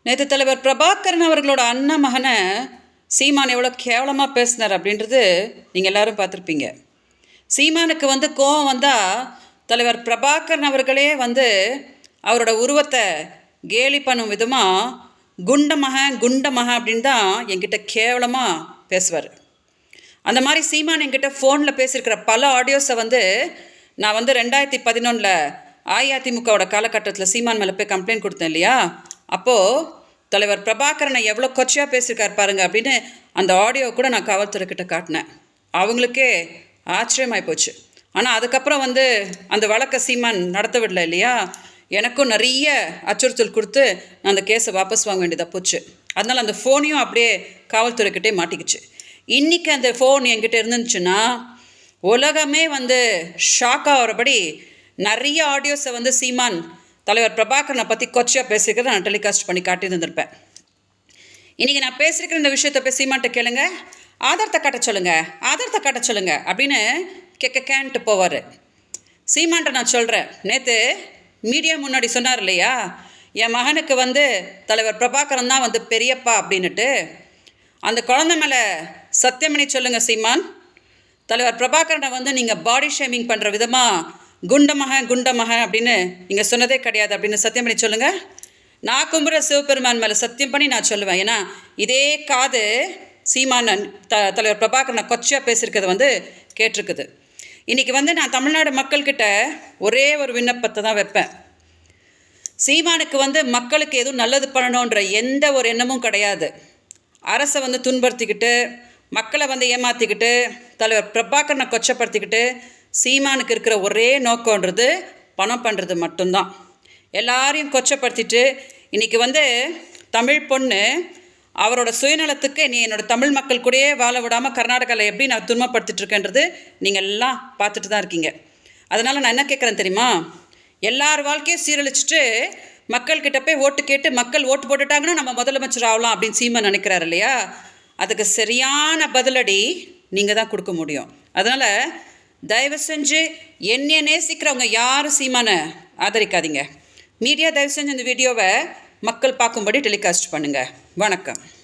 நேற்று தலைவர் பிரபாகரன் அவர்களோட அண்ணன் மகனை சீமான் எவ்வளோ கேவலமாக பேசினார் அப்படின்றது நீங்கள் எல்லோரும் பார்த்துருப்பீங்க. சீமானுக்கு கோவம் வந்தால் தலைவர் பிரபாகரன் அவர்களே அவரோட உருவத்தை கேலி பண்ணும் விதமாக குண்டமக அப்படின்னு தான் என்கிட்ட கேவலமாக பேசுவார். அந்த மாதிரி சீமான் என்கிட்ட ஃபோனில் பேசியிருக்கிற பல ஆடியோஸை நான் 2011 அஇஅதிமுகவோட காலகட்டத்தில் சீமான் மேலே போய் கம்ப்ளைண்ட் கொடுத்தேன் இல்லையா, அப்போது தலைவர் பிரபாகரனை எவ்வளோ கொச்சையாக பேசியிருக்கார் பாருங்க அப்படின்னு அந்த ஆடியோ கூட நான் காவல்துறைக்கிட்ட காட்டினேன். அவங்களுக்கே ஆச்சரியமாகி போச்சு. ஆனால் அதுக்கப்புறம் அந்த வழக்கை சீமான் நடத்த விடலை இல்லையா, எனக்கும் நிறைய அச்சுறுத்தல் கொடுத்து நான் அந்த கேஸை வாபஸ் வாங்க வேண்டியதாக போச்சு. அதனால் அந்த ஃபோனையும் அப்படியே காவல்துறைக்கிட்டே மாட்டிக்கிச்சு. இன்றைக்கி அந்த ஃபோன் என்கிட்ட இருந்துச்சுன்னா உலகமே ஷாக் ஆகிறபடி நிறைய ஆடியோஸை சீமான் தலைவர் பிரபாகரனை பற்றி கொச்சையாக பேசியிருக்கிறத நான் டெலிகாஸ்ட் பண்ணி காட்டி இருந்திருப்பேன். இன்றைக்கி நான் பேசியிருக்கிற இந்த விஷயத்தை போய் சீமான்ட்ட கேளுங்க, ஆதாரத்தை காட்ட சொல்லுங்க அப்படின்னு கேன்ட்டு போவார். சீமான்ட்ட நான் சொல்கிறேன், நேற்று மீடியா முன்னாடி சொன்னார் இல்லையா, என் மகனுக்கு தலைவர் பிரபாகரன் தான் பெரியப்பா அப்படின்னுட்டு. அந்த குழந்தை மேலே சத்தியம் பண்ணி சொல்லுங்கள் சீமான், தலைவர் பிரபாகரனை நீங்கள் பாடி ஷேமிங் பண்ணுற விதமாக குண்டமக அப்படின்னு நீங்கள் சொன்னதே கிடையாது அப்படின்னு சத்தியம் பண்ணி சொல்லுங்கள். நான் கும்புற சிவபெருமான் மேலே சத்தியம் பண்ணி நான் சொல்லுவேன். ஏன்னா இதே காது சீமான் தலைவர் பிரபாகரனை கொச்சையாக பேசியிருக்கிறது கேட்டிருக்குது. இன்றைக்கி நான் தமிழ்நாடு மக்கள்கிட்ட ஒரே ஒரு விண்ணப்பத்தை தான் வைப்பேன். சீமானுக்கு மக்களுக்கு எதுவும் நல்லது பண்ணணுன்ற எந்த ஒரு எண்ணமும் கிடையாது. அரசை துன்படுத்திக்கிட்டு மக்களை ஏமாற்றிக்கிட்டு தலைவர் பிரபாகரனை கொச்சப்படுத்திக்கிட்டு சீமானுக்கு இருக்கிற ஒரே நோக்கன்றது பணம் பண்ணுறது மட்டும்தான். எல்லாரையும் கொச்சப்படுத்திட்டு இன்றைக்கி தமிழ் பொண்ணு அவரோட சுயநலத்துக்கு நீ என்னோடய தமிழ் மக்கள் கூடயே வாழ விடாமல் கர்நாடகாவில் எப்படி நான் துன்பப்படுத்திட்டுருக்கேன்றது நீங்கள் எல்லாம் பார்த்துட்டு தான் இருக்கீங்க. அதனால் நான் என்ன கேட்குறேன் தெரியுமா, எல்லார் வாழ்க்கையும் சீரழிச்சிட்டு மக்கள்கிட்ட போய் ஓட்டு கேட்டு மக்கள் ஓட்டு போட்டுட்டாங்கன்னா நம்ம முதலமைச்சர் ஆகலாம் அப்படின்னு சீமான் நினைக்கிறாரு இல்லையா, அதுக்கு சரியான பதிலடி நீங்கள் தான் கொடுக்க முடியும். அதனால் தயவு செஞ்சு என்னை நேசிக்கிறவங்க யாரும் சீமானை ஆதரிக்காதீங்க. மீடியா தயவு செஞ்சு இந்த வீடியோவை மக்கள் பார்க்கும்படி டெலிகாஸ்ட் பண்ணுங்கள். வணக்கம்.